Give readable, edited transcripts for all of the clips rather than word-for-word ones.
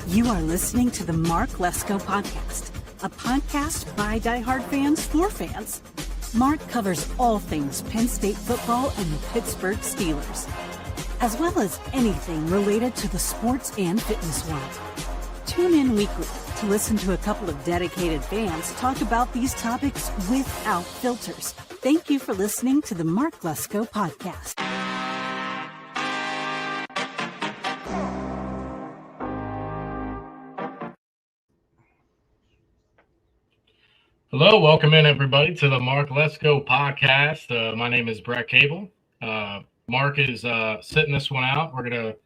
You are listening to the Mark Lesko podcast, a podcast by diehard fans for fans. Mark covers all things Penn State football and the Pittsburgh Steelers, as well as anything related to the sports and fitness world. Tune in weekly to listen to a couple of dedicated fans talk about these topics without filters. Thank you for listening to the Mark Lesko podcast. Hello, welcome in everybody to the Mark Lesko podcast. My name is Brett Cable. Mark is sitting this one out. We're going to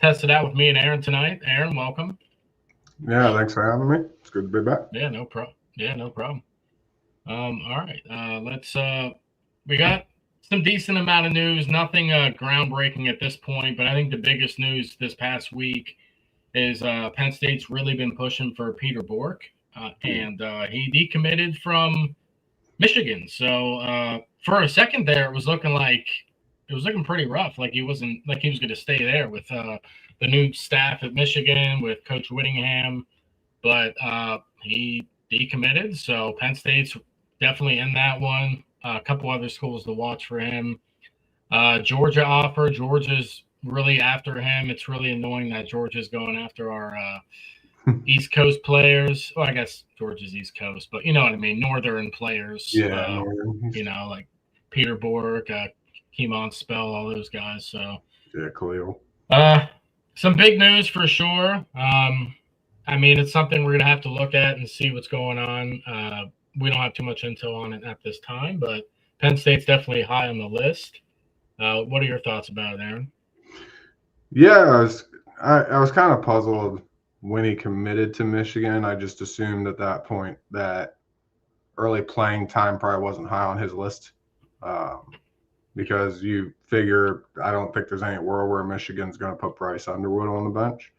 test it out with me and Aaron tonight. Aaron, welcome. Yeah, thanks for having me. It's good to be back. Yeah, no problem. All right, we got some decent amount of news, nothing groundbreaking at this point, but I think the biggest news this past week is Penn State's really been pushing for Peter Bourque. And he decommitted from Michigan. So for a second there, it was looking pretty rough. Like he was going to stay there with the new staff at Michigan with Coach Whittingham. But he decommitted. So Penn State's definitely in that one. A couple other schools to watch for him. Georgia offer. Georgia's really after him. It's really annoying that Georgia's going after our East Coast players. Well, I guess Georgia's East Coast, but you know what I mean. Northern players. Yeah. You know, like Peter Bourque, Keemon Spell, all those guys. So yeah, Khalil. Some big news for sure. I mean, it's something we're gonna have to look at and see what's going on. We don't have too much intel on it at this time, but Penn State's definitely high on the list. What are your thoughts about it, Aaron? Yeah, I was kind of puzzled when he committed to Michigan. I just assumed at that point that early playing time probably wasn't high on his list, because you figure I don't think there's any world where Michigan's going to put Bryce Underwood on the bench,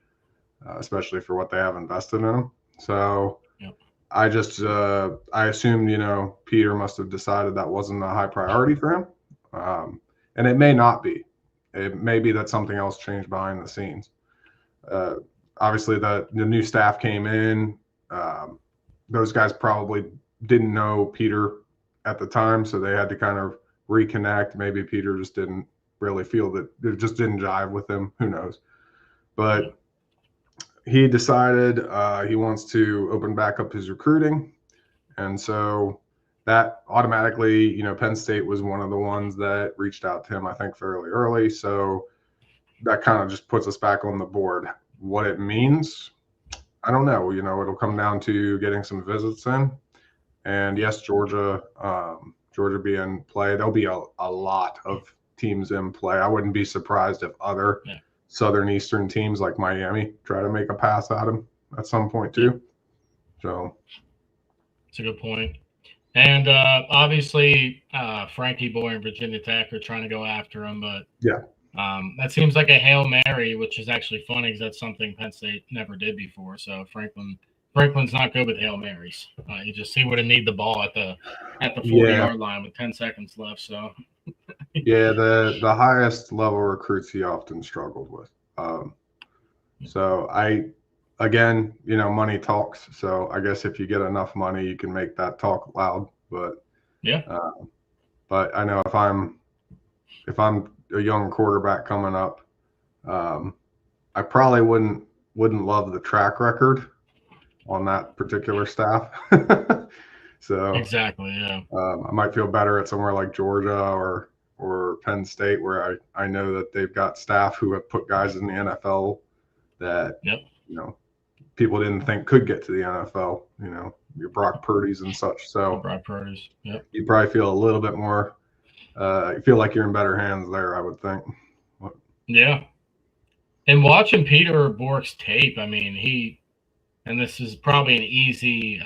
especially for what they have invested in him. So yep. I assumed, Peter must have decided that wasn't a high priority for him. And it may not be. It may be that something else changed behind the scenes. Obviously, the new staff came in. Those guys probably didn't know Peter at the time, so they had to kind of reconnect. Maybe Peter just didn't really feel that it just didn't jive with him. Who knows? But he decided he wants to open back up his recruiting. And so that automatically, Penn State was one of the ones that reached out to him, I think, fairly early. So that kind of just puts us back on the board. What it means, I don't know. It'll come down to getting some visits in. And yes, Georgia be in play. There'll be a lot of teams in play. I wouldn't be surprised if other Southern Eastern teams like Miami try to make a pass at him at some point too. So it's a good point. And obviously, Frankie Boy and Virginia Tech are trying to go after him, but yeah. That seems like a Hail Mary, which is actually funny because that's something Penn State never did before. So Franklin's not good with Hail Marys. You just see would need the ball at the 40-yard line with 10 seconds left. So yeah, the highest level recruits he often struggled with. So money talks. So I guess if you get enough money, you can make that talk loud. But yeah. But I know if I'm a young quarterback coming up, I probably wouldn't love the track record on that particular staff. So exactly, yeah. I might feel better at somewhere like Georgia or Penn State, where I know that they've got staff who have put guys in the NFL that people didn't think could get to the NFL. Your Brock Purdy's and such. So Brock Purdy's, yep. You probably feel a little bit more. You feel like you're in better hands there, I would think. Yeah. And watching Peter Bourque's tape, I mean, and this is probably an easy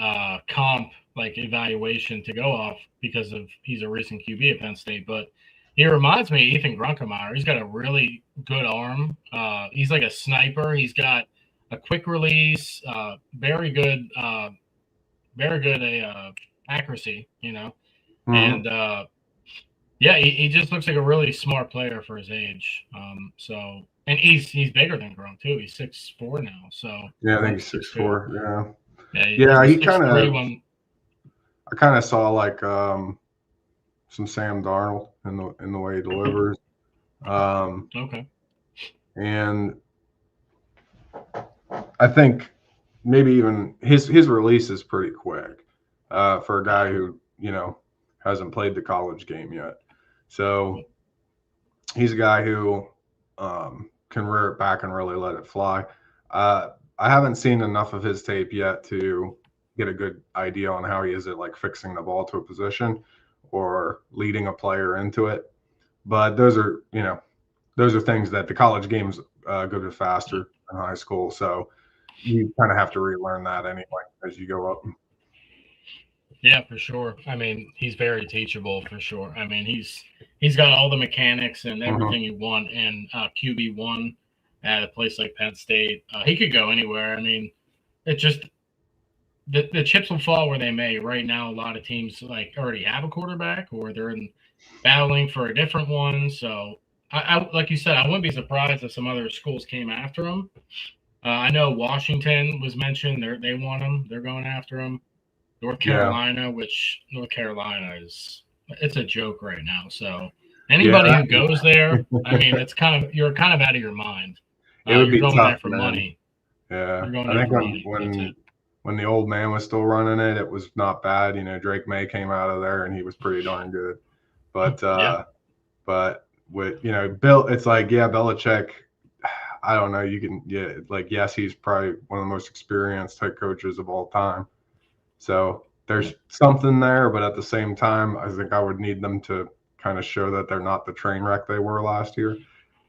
comp, like evaluation to go off because he's a recent QB at Penn State, but he reminds me of Ethan Grunkemeyer. He's got a really good arm. He's like a sniper. He's got a quick release, very good accuracy, Mm-hmm. And he just looks like a really smart player for his age. So And he's bigger than Grom too. He's 6'4" now. So yeah, I think he's 6'4". Yeah. Yeah, he was kind 6'3" of. when I kind of saw like some Sam Darnold in the way he delivers, Okay. and I think maybe even his release is pretty quick for a guy who hasn't played the college game yet. So he's a guy who can rear it back and really let it fly. I haven't seen enough of his tape yet to get a good idea on how he is at like fixing the ball to a position or leading a player into it. But those are things that the college game's go to faster than high school. So you kind of have to relearn that anyway as you go up. Yeah, for sure. I mean, he's very teachable for sure. I mean, he's got all the mechanics and everything you want in QB1 at a place like Penn State. He could go anywhere. I mean, it just the chips will fall where they may. Right now, a lot of teams like already have a quarterback or they're battling for a different one. So, I like you said, I wouldn't be surprised if some other schools came after him. I know Washington was mentioned. They want him. They're going after him. North Carolina, which North Carolina it's a joke right now. So anybody who goes there, I mean, you're kind of out of your mind. It would be going tough, there for money. Yeah, I think when the old man was still running it, it was not bad. Drake May came out of there and he was pretty darn good. But but with Bill, it's like Belichick. I don't know. You can yes, he's probably one of the most experienced head coaches of all time. So there's something there, but at the same time, I think I would need them to kind of show that they're not the train wreck they were last year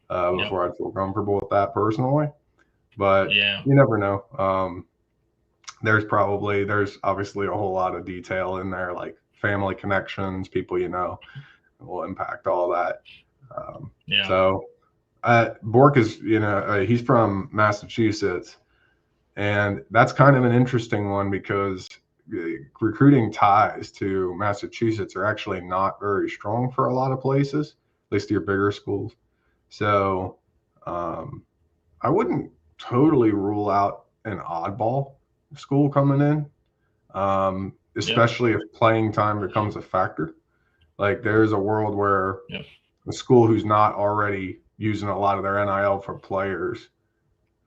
before I'd feel comfortable with that personally. But you never know. There's obviously a whole lot of detail in there, like family connections, people will impact all that. So Bourque is, he's from Massachusetts, and that's kind of an interesting one because recruiting ties to Massachusetts are actually not very strong for a lot of places, at least your bigger schools. So I wouldn't totally rule out an oddball school coming in, especially if playing time becomes a factor. Like there's a world where a school who's not already using a lot of their NIL for players,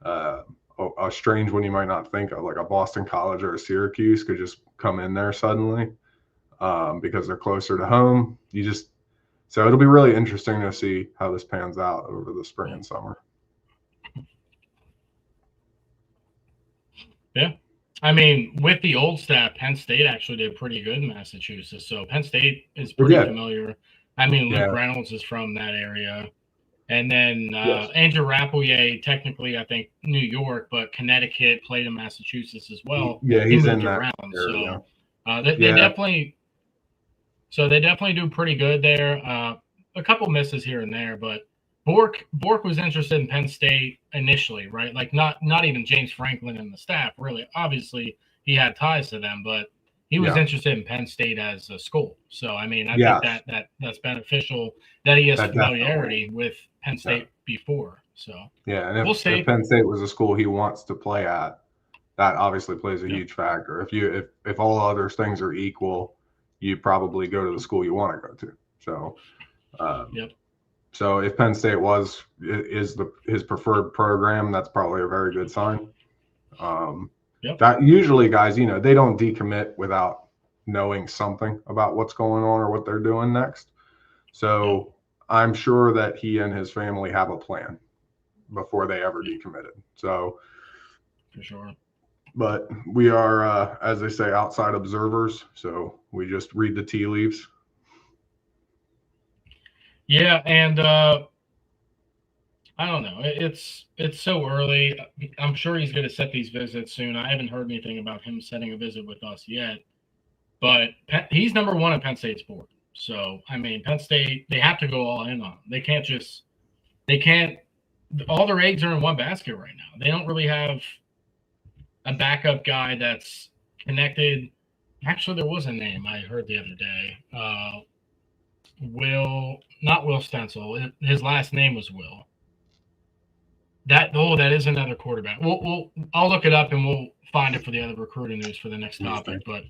a strange one you might not think of, like a Boston College or a Syracuse, could just come in there suddenly because they're closer to home. So it'll be really interesting to see how this pans out over the spring and summer. Yeah. I mean, with the old staff, Penn State actually did pretty good in Massachusetts. So Penn State is pretty familiar. I mean, Luke Reynolds is from that area. And then Andrew Rappleyea, technically, I think New York, but Connecticut, played in Massachusetts as well. Yeah, he's in that around. area. So they definitely do pretty good there. A couple misses here and there, but Bourque was interested in Penn State initially, right? Like not even James Franklin and the staff, really. Obviously, he had ties to them, but he was interested in Penn State as a school. So, I mean, I think that's beneficial that he has familiarity with Penn State before. So, and if Penn State was a school he wants to play at, that obviously plays a huge factor. If all other things are equal, you probably go to the school you want to go to. So, So if Penn State is his preferred program, that's probably a very good sign. That usually guys, they don't decommit without knowing something about what's going on or what they're doing next. So I'm sure that he and his family have a plan before they ever decommitted. So for sure. But we are, as they say, outside observers. So we just read the tea leaves. Yeah, and I don't know. It's so early. I'm sure he's going to set these visits soon. I haven't heard anything about him setting a visit with us yet. But he's number one in Penn State's board. So, I mean, Penn State, they have to go all in on him. They can't – all their eggs are in one basket right now. They don't really have a backup guy that's connected. Actually, there was a name I heard the other day. Not Will Stencil. His last name was Will. That is another quarterback. I'll look it up and we'll find it for the other recruiting news for the next topic. But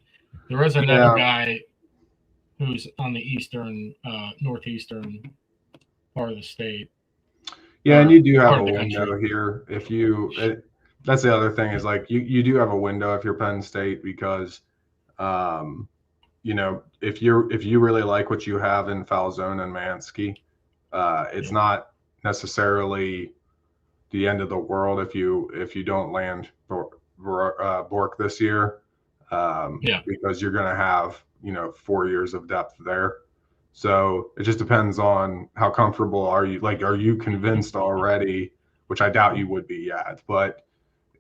there is another guy who's on the northeastern part of the state. Yeah, and you do have a window here. That's the other thing is like you do have a window if you're Penn State because, if you really like what you have in Falzone and Mansky, it's not necessarily the end of the world if you don't land Bourque this year, because you're going to have 4 years of depth there. So it just depends on how comfortable are you. Like, are you convinced already? Which I doubt you would be yet, but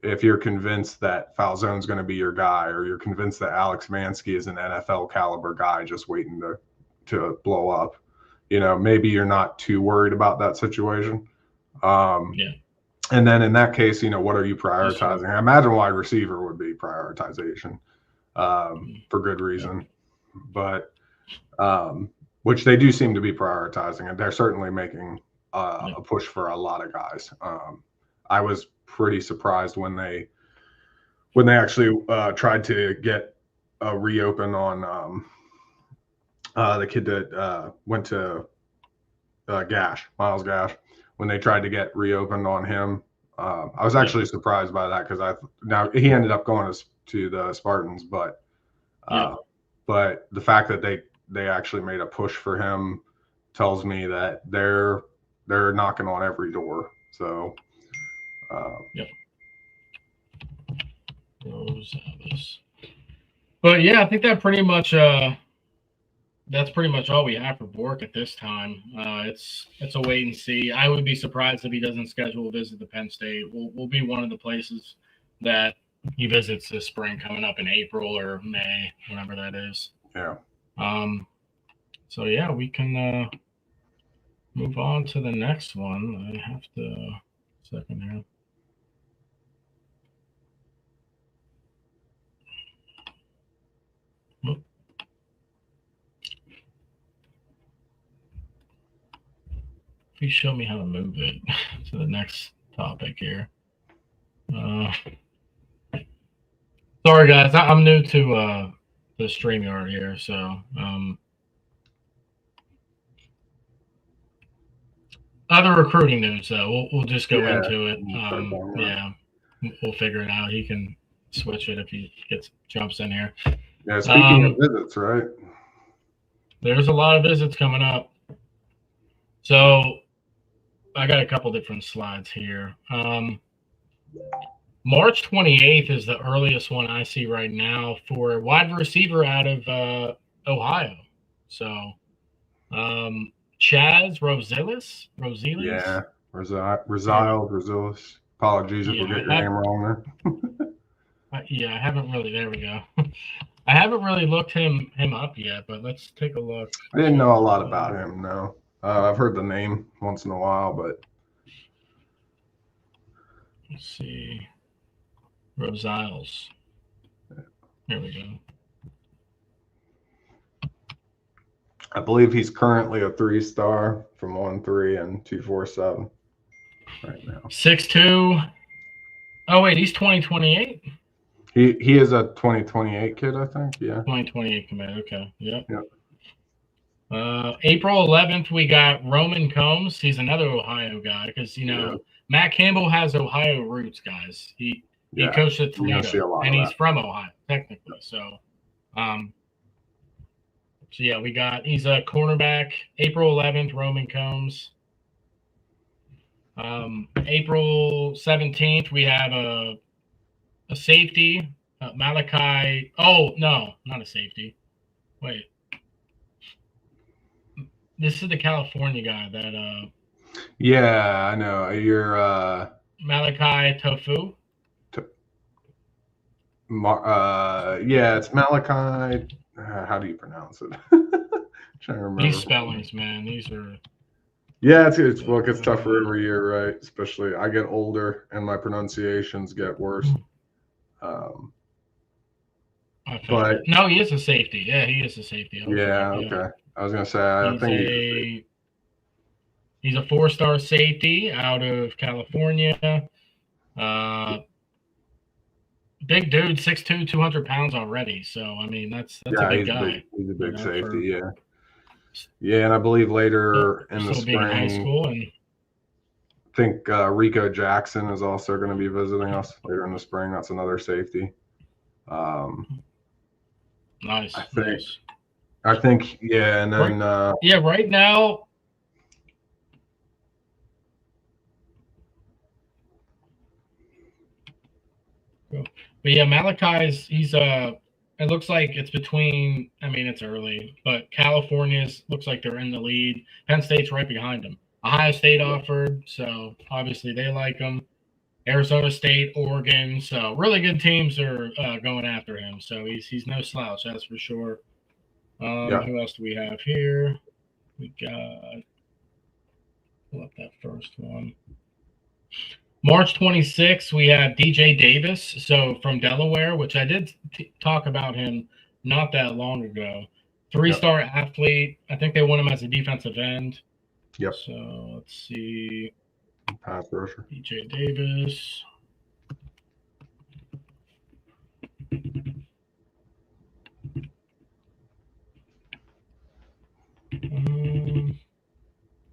if you're convinced that Falzone's going to be your guy, or you're convinced that Alex Mansky is an NFL caliber guy just waiting to blow up, maybe you're not too worried about that situation. And then in that case, what are you prioritizing? I imagine wide receiver would be prioritization for good reason, but which they do seem to be prioritizing, and they're certainly making a push for a lot of guys. I was pretty surprised when they actually tried to get a reopen on the kid that went to Miles Gash. When they tried to get reopened on him, I was actually surprised by that because now he ended up going to the Spartans, but the fact that they actually made a push for him tells me that they're knocking on every door. So, But yeah, I think that pretty much that's pretty much all we have for Bourque at this time. It's a wait and see. I would be surprised if he doesn't schedule a visit to Penn State. We'll be one of the places that he visits this spring, coming up in April or May, whenever that is. Yeah. So yeah, we can move on to the next one. I have to second here. Please show me how to move it to the next topic here. Sorry guys, I'm new to the StreamYard here, so other recruiting news though. We'll just go into it. We'll figure it out. He can switch it if he jumps in here. Yeah, speaking of visits, right? There's a lot of visits coming up. So I got a couple different slides here. March 28th is the earliest one I see right now for a wide receiver out of Ohio. So Chaz Rosillas? Yeah, Rosillas. Apologies if we get your name wrong there. I haven't really. There we go. I haven't really looked him up yet, but let's take a look. I didn't know a lot about him, no. I've heard the name once in a while, but let's see. Rosillas. There we go. I believe he's currently a 3-star from 1-3 and 247 right now. 6'2". Oh wait, he's 2028. He is a 2028 kid, I think. Yeah. 2028 commit. Okay. Yep. April 11th, we got Roman Combs. He's another Ohio guy because Matt Campbell has Ohio roots, guys. He coached at Toledo, and he's from Ohio technically. So, he's a cornerback. April 11th, Roman Combs. April 17th, we have a safety, Malachi. Oh no, not a safety. Wait. This is the California guy that yeah, I know. You're Malachi Tofu. Yeah, it's Malachi. How do you pronounce it? I'm trying to remember. These spellings, man, these are. Yeah, it's tougher every year, right? Especially I get older and my pronunciations get worse. But no, he is a safety. Yeah, he is a safety. Okay. I was gonna say I think He's a 4-star safety out of California. Big dude, 6'2", 200 pounds already. So, I mean, that's a big guy. He's a big safety, yeah. Yeah, and I believe later in the spring, being in high school, and I think Rico Jackson is also going to be visiting us later in the spring. That's another safety. Nice. I think, yeah, and then right now. But yeah, Malachi's, he's it looks like it's between, I mean, it's early, but California's looks like they're in the lead. Penn State's right behind them. Ohio State offered, so obviously they like him. Arizona State, Oregon, so really good teams are going after him. So he's no slouch, that's for sure. Who else do we have here? We got, pull up that first one. March 26th, we have DJ Davis, so from Delaware, which I did talk about him not that long ago. 3-star athlete. I think they want him as a defensive end. Yep. So let's see. Pass rusher. DJ Davis.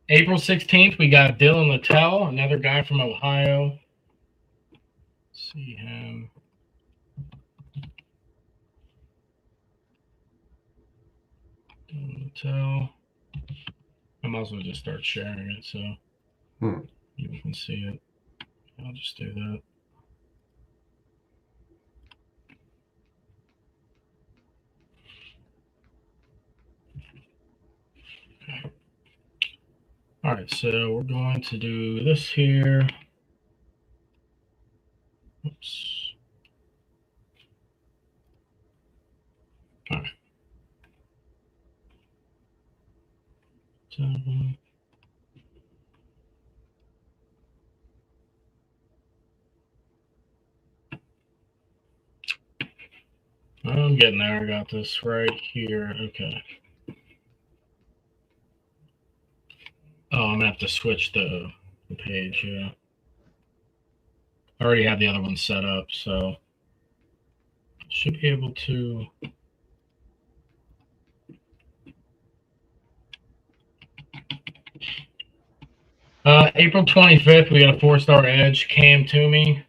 April 16th, we got Dylan Littell, another guy from Ohio. Let's see him. Dylan Littell. I might as well just start sharing it so you can see it. I'll just do that. Okay. All right, so we're going to do this here. Oops. All right. 7. I'm getting there. I got this right here. Okay. Oh, I'm gonna have to switch the page here. I already have the other one set up, so I should be able to. April 25th, we got a 4-star edge, Cam Toomey,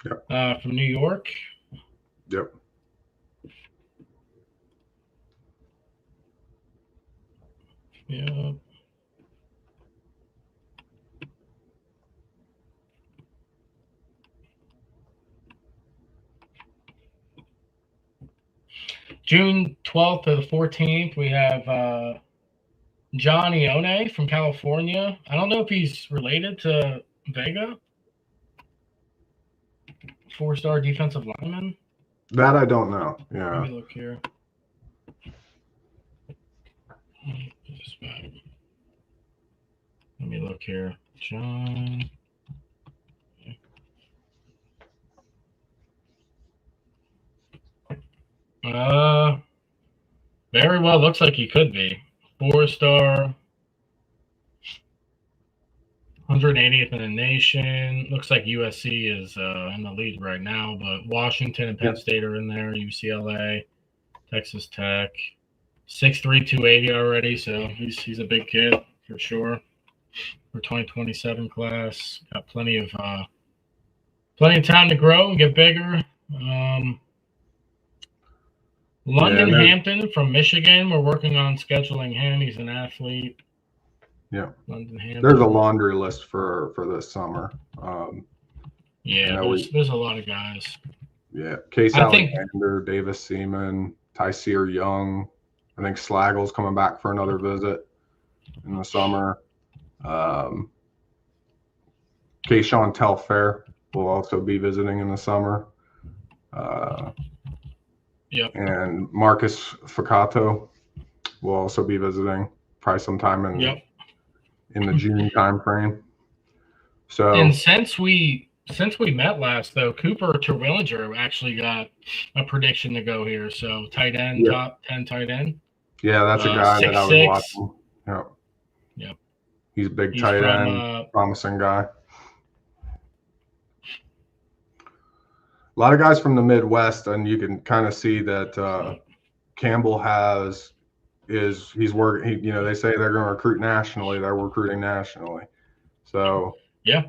from New York. Yep. Yeah. June 12th to the 14th, we have Johnny One from California. I don't know if he's related to Vega. 4-star defensive lineman. That I don't know. Yeah. Let me look here. Let me look here. John. Very well looks like he could be. 4-star. 180th in the nation. Looks like USC is in the lead right now, but Washington and Penn State are in there. UCLA, Texas Tech. 6'3", 280 already, so he's a big kid for sure. For 2027 class, got plenty of time to grow and get bigger. London Hampton from Michigan. We're working on scheduling him. He's an athlete. Yeah. London Hampton. There's a laundry list for this summer. There's a lot of guys. Yeah. Case Alexander, Davis Seaman, Tyseer Young. I think Slaggle's coming back for another visit in the summer. Keyshawn Telfair will also be visiting in the summer. And Marcus Ficato will also be visiting probably sometime in the June timeframe. So, and since we met last, though, Cooper Terwillinger actually got a prediction to go here. So tight end, top 10 tight end. Yeah, that's a guy that I was watching. He's a big He's tight from, end, promising guy. A lot of guys from the Midwest, and you can kind of see that Campbell he's working. They say they're going to recruit nationally. They're recruiting nationally. So yeah.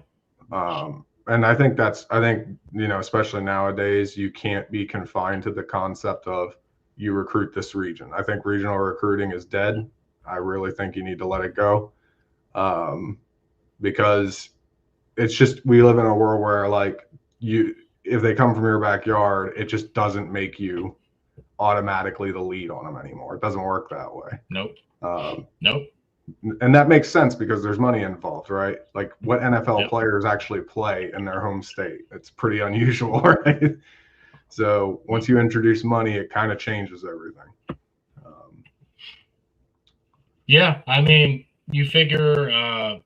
And I think especially nowadays, you can't be confined to the concept of you recruit this region. I think regional recruiting is dead. I really think you need to let it go, because it's just, we live in a world where if they come from your backyard, it just doesn't make you automatically the lead on them anymore. It doesn't work that way. Nope. Nope. And that makes sense because there's money involved, right? Like, what NFL players actually play in their home state? It's pretty unusual, right? So once you introduce money, it kind of changes everything. Yeah, I mean, you figure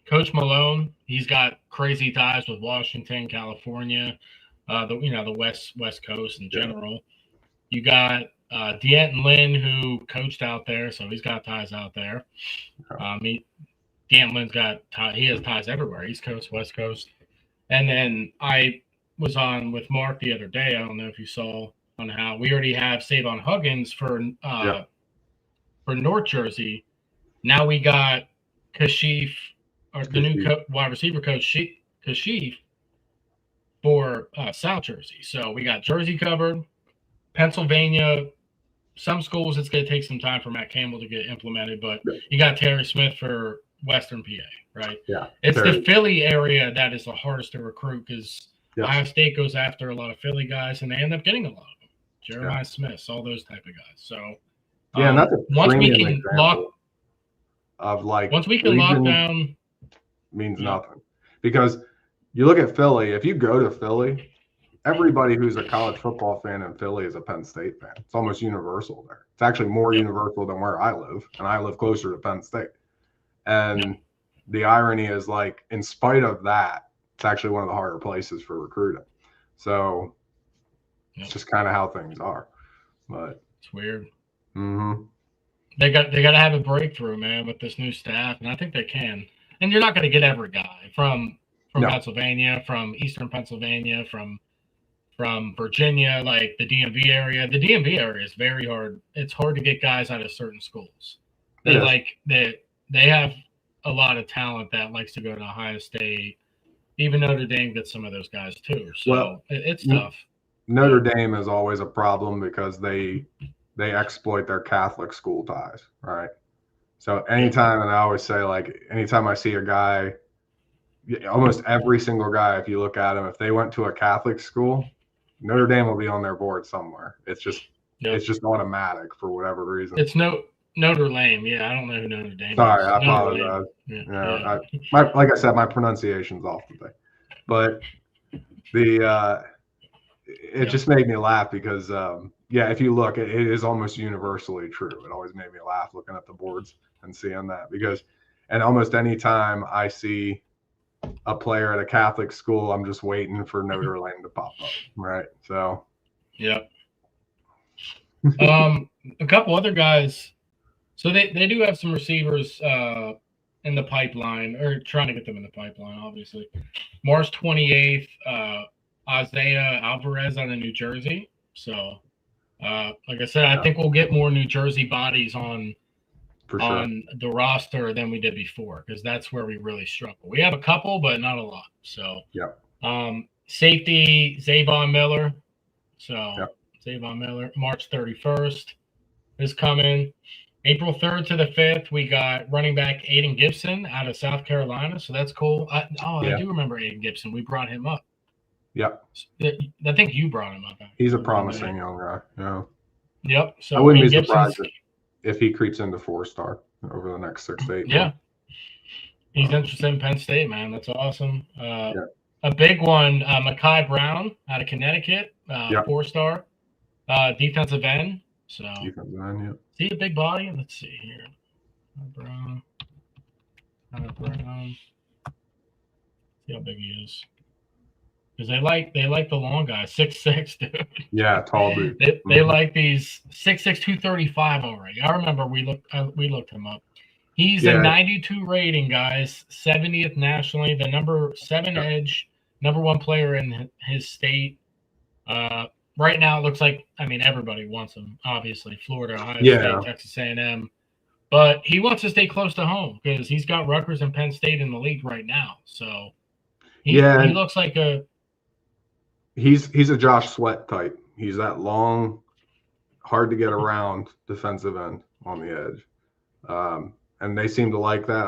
Coach Malone, he's got crazy ties with Washington, California, the West Coast in general. You got D'Anton Lynn, who coached out there, so he's got ties out there. D'Anton Lynn's he has ties everywhere, East Coast, West Coast. And then I was on with Mark the other day. I don't know if you saw on how we already have Savon Huggins for North Jersey. Now we got Kashif, or the new wide receiver coach, Kashif, for South Jersey. So we got Jersey covered. Pennsylvania, some schools it's going to take some time for Matt Campbell to get implemented, but you got Terry Smith for Western PA, right? Yeah. It's the Philly area that is the hardest to recruit because Ohio State goes after a lot of Philly guys, and they end up getting a lot of them. Jeremiah Smith, all those type of guys. So and that's a once we can lock down, means nothing, because you look at Philly. If you go to Philly, everybody who's a college football fan in Philly is a Penn State fan. It's almost universal there. It's actually more universal than where I live, and I live closer to Penn State. And the irony is, like, in spite of that, it's actually one of the harder places for recruiting. So it's just kind of how things are. But it's weird. Mm-hmm. They got to have a breakthrough, man, with this new staff, and I think they can. And you're not going to get every guy from Pennsylvania, from Eastern Pennsylvania, from Virginia, like the DMV area. The DMV area is very hard. It's hard to get guys out of certain schools. They have a lot of talent that likes to go to Ohio State. Even Notre Dame gets some of those guys too. So it's tough. Notre Dame is always a problem because they exploit their Catholic school ties, right? So anytime, and I always say, like, anytime I see a guy, almost every single guy, if you look at them, if they went to a Catholic school, Notre Dame will be on their board somewhere. It's just automatic for whatever reason. It's Notre Dame. Yeah, I don't know who Notre Dame is. Sorry, I apologize. Like I said, my pronunciation's off today. But it just made me laugh because, if you look, it is almost universally true. It always made me laugh looking at the boards and seeing that and almost any time I see a player at a Catholic school, I'm just waiting for Notre Dame to pop up, right? So, a couple other guys. So they do have some receivers in the pipeline, or trying to get them in the pipeline, obviously. March 28th, Isaiah Alvarez out of New Jersey. So, like I said, I think we'll get more New Jersey bodies on the roster than we did before, because that's where we really struggle. We have a couple, but not a lot. So, safety, Zavon Miller. So, Zavon Miller, March 31st is coming. April 3rd to the 5th, we got running back Aiden Gibson out of South Carolina. So that's cool. I do remember Aiden Gibson. We brought him up. I think you brought him up. He's a promising young guy. Yeah. Yep. So I wouldn't be surprised if he creeps into 4-star over the next 6 to 8 months. He's interested in Penn State, man. That's awesome. A big one, Mekhi Brown out of Connecticut, 4-star defensive end. So defensive end, see a big body? Let's see here. Brown. See how big he is. Because they like the long guys, 6'6", dude. Yeah, tall dude. They like these 6'6", 235 already. I remember we looked him up. He's a 92 rating, guys. 70th nationally. The number 7 edge, number 1 player in his state. Right now, it looks like, I mean, everybody wants him, obviously. Florida, Ohio State, Texas A&M. But he wants to stay close to home because he's got Rutgers and Penn State in the league right now. So he looks like he's a Josh Sweat type. He's that long, hard to get around defensive end on the edge. And they seem to like that.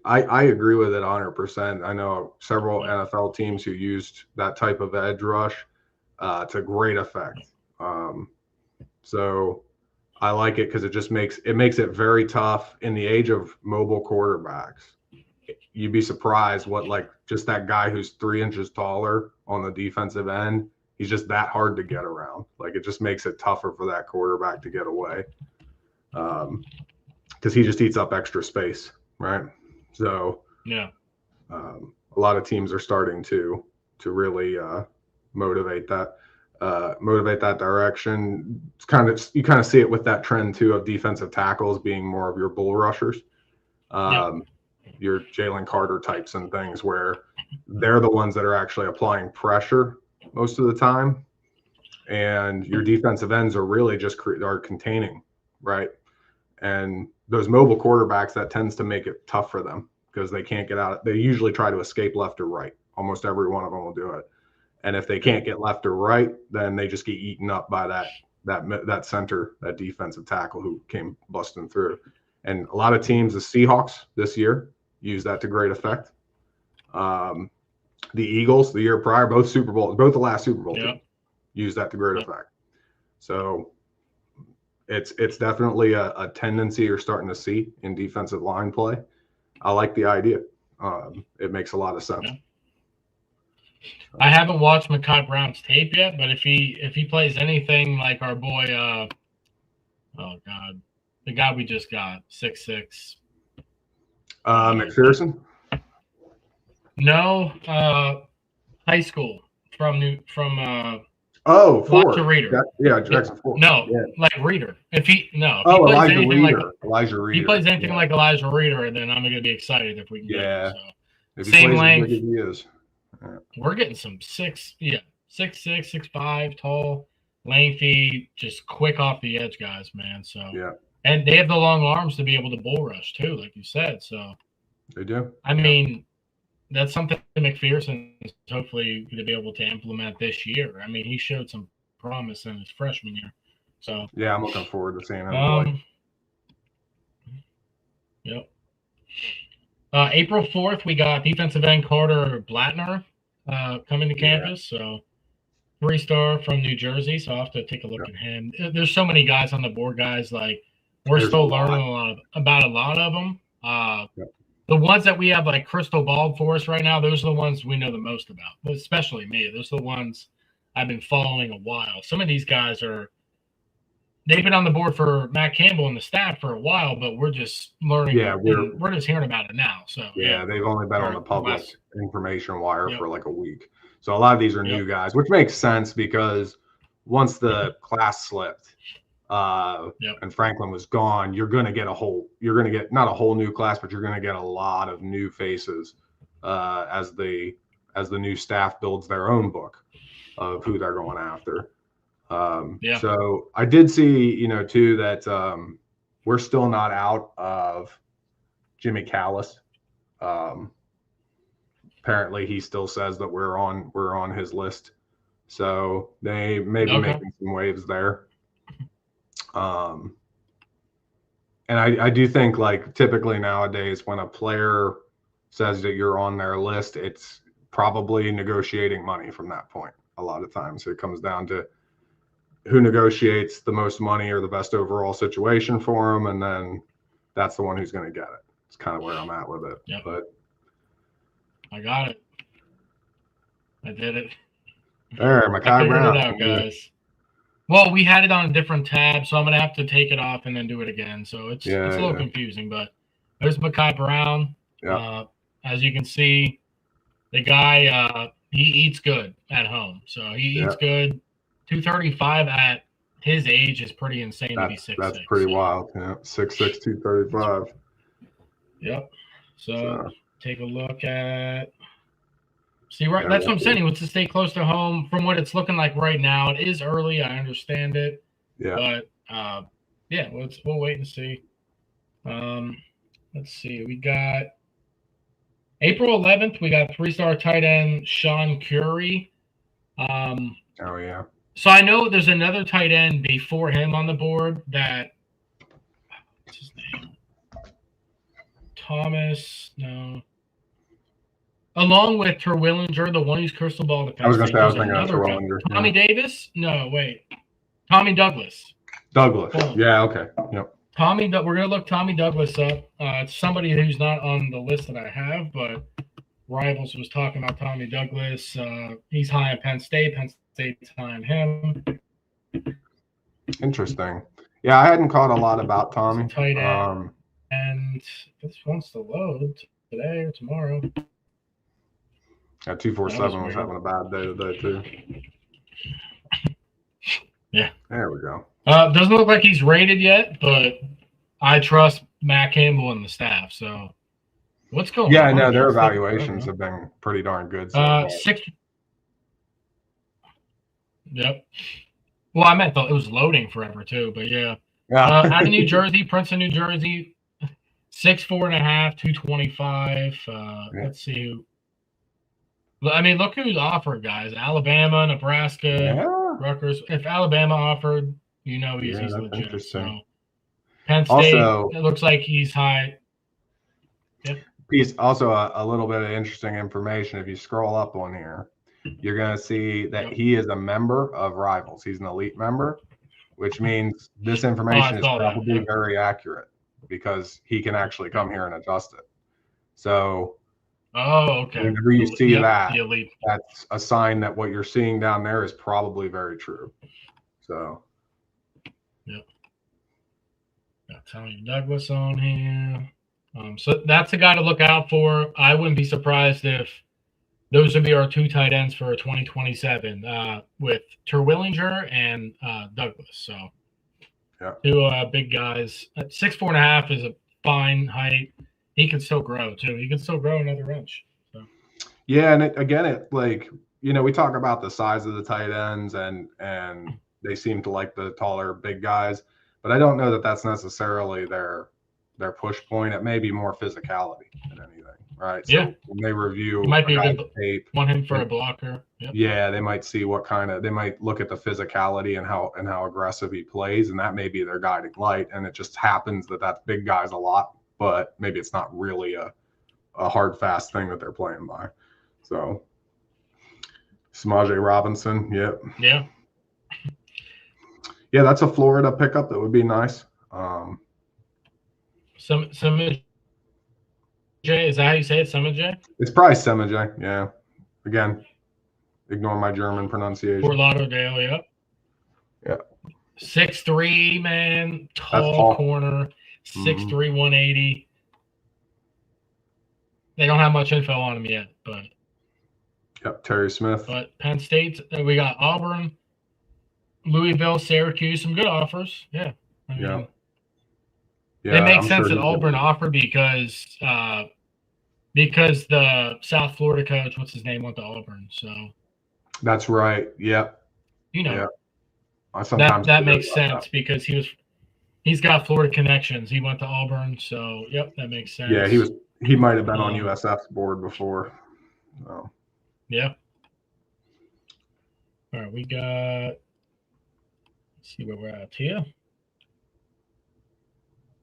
I agree with it 100%. I know several NFL teams who used that type of edge rush to great effect. So I like it because it just makes it very tough in the age of mobile quarterbacks. You'd be surprised what, like, just that guy who's 3 inches taller on the defensive end, he's just that hard to get around. Like, it just makes it tougher for that quarterback to get away. Because he just eats up extra space, right? So a lot of teams are starting to really motivate that direction. It's you kind of see it with that trend too of defensive tackles being more of your bull rushers, your Jalen Carter types and things, where they're the ones that are actually applying pressure most of the time, and your defensive ends are really just are containing, right? And those mobile quarterbacks, that tends to make it tough for them because they can't get out. They usually try to escape left or right. Almost every one of them will do it. And if they can't get left or right, then they just get eaten up by that center, that defensive tackle who came busting through. And a lot of teams, the Seahawks this year, use that to great effect. The Eagles, the year prior, both the last Super Bowl teams use that to great effect. So it's definitely a tendency you're starting to see in defensive line play. I like the idea. It makes a lot of sense. Yeah. I haven't watched Mekhi Brown's tape yet, but if he plays anything like our boy, the guy we just got, 6'6", McPherson. No, high school from Ford. Reader. Jackson Ford. No, yeah. Like Reader. If he plays anything Elijah Reader. If he plays anything like Elijah Reader, then I'm gonna be excited if we can get him. So. Same length. He is. Yeah. We're getting some 6'6", 6'5", tall, lengthy, just quick off the edge guys, man. So and they have the long arms to be able to bull rush too, like you said. So they do. I mean, that's something McPherson is hopefully going to be able to implement this year. I mean, he showed some promise in his freshman year. So yeah, I'm looking forward to seeing him. Yep. April 4th, we got defensive end Carter Blattner coming to campus. So 3-star from New Jersey. So I'll have to take a look at him. There's so many guys on the board, guys. Like, we're still learning about a lot of them. The ones that we have like crystal ball for us right now, those are the ones we know the most about, especially me. Those are the ones I've been following a while. Some of these guys they've been on the board for Matt Campbell and the staff for a while, but we're just learning. Yeah, we're just hearing about it now. So they've only been on the public information wire for like a week. So a lot of these are new guys, which makes sense because once the class slipped and Franklin was gone, you're going to get not a whole new class, but you're going to get a lot of new faces as the new staff builds their own book of who they're going after. So I did see, too, that we're still not out of Jimmy Callis. Apparently he still says that we're on his list. So they may be making some waves there. And I do think, like, typically nowadays when a player says that you're on their list, it's probably negotiating money from that point. A lot of times it comes down to who negotiates the most money or the best overall situation for them, and then that's the one who's going to get it. It's kind of where I'm at with it. Yep. But I got it. I did it. There, Mekhi Brown. It out, guys. Well, we had it on a different tab, so I'm going to have to take it off and then do it again. So it's a little confusing, but there's Mekhi Brown. Yeah. As you can see, the guy, he eats good at home. So he eats good. 235 at his age is pretty insane to be 6'6". That's pretty wild. Yeah, 6'6", 235. Yep. So take a look at. See, right. Yeah, That's what I'm saying. He wants to stay close to home. From what it's looking like right now, it is early. I understand it. Yeah. But yeah, we'll wait and see. Let's see. We got April 11th. We got 3-star tight end Sean Curry. Oh yeah. So I know there's another tight end before him on the board that. What's his name? Thomas. No. Along with Terwillinger, the one who's crystal ball defense. I was going to say, I was thinking of Terwillinger. Tommy Davis? No, wait. Tommy Douglas. Douglas. Yeah, okay. Yep. We're going to look Tommy Douglas up. It's somebody who's not on the list that I have, but Rivals was talking about Tommy Douglas. He's high on Penn State. Penn State's high on him. Interesting. Yeah, I hadn't caught a lot about Tommy. Tight end. And this wants to load today or tomorrow. Yeah, 247 was having a bad day today, too. Yeah. There we go. Doesn't look like he's rated yet, but I trust Matt Campbell and the staff. So what's going on? Yeah, I know their evaluations have been pretty darn good. So 6. Yep. Well, I meant it was loading forever too, but yeah. Out of New Jersey, Princeton, New Jersey, 6'4.5", 225. Let's see. I mean, look who's offered, guys. Alabama, Nebraska, Rutgers. If Alabama offered, he's legit. Interesting. So, Penn State, it looks like he's high. Yep. Also, a little bit of interesting information. If you scroll up on here, you're going to see that he is a member of Rivals. He's an elite member, which means this information is probably very accurate because he can actually come here and adjust it. So, okay. Whenever you see that, that's a sign that what you're seeing down there is probably very true. So, yep. Got Tommy Douglas on here. So that's a guy to look out for. I wouldn't be surprised if those would be our 2 tight ends for 2027 with Terwillinger and Douglas. So, 2 big guys. 6'4.5" is a fine height. He can still grow too. He can still grow another inch. So. Yeah, and we talk about the size of the tight ends, and they seem to like the taller, big guys, but I don't know that that's necessarily their push point. It may be more physicality than anything, right? So when they review, might be tape, want him for a blocker. Yep. Yeah, they might see they might look at the physicality and how aggressive he plays, and that may be their guiding light. And it just happens that big guy's a lot. But maybe it's not really a hard, fast thing that they're playing by. So, Samaje Robinson, yep. Yeah. Yeah, that's a Florida pickup that would be nice. Samaje, is that how you say it, Samaje? It's probably Samaje, yeah. Again, ignore my German pronunciation. Fort Lauderdale, yep. Yeah. 6'3", man, tall corner. 6'3", 180. They don't have much info on him yet, but Terry Smith. But Penn State, we got Auburn, Louisville, Syracuse, some good offers. Yeah. Yeah. It makes sense that Auburn offered because the South Florida coach, what's his name, went to Auburn. So that's right. Yep. That makes sense because he's got Florida connections. He went to Auburn, so that makes sense. Yeah, he might have been on USF's board before. So. Yeah. All right, we got. Let's see where we're at here.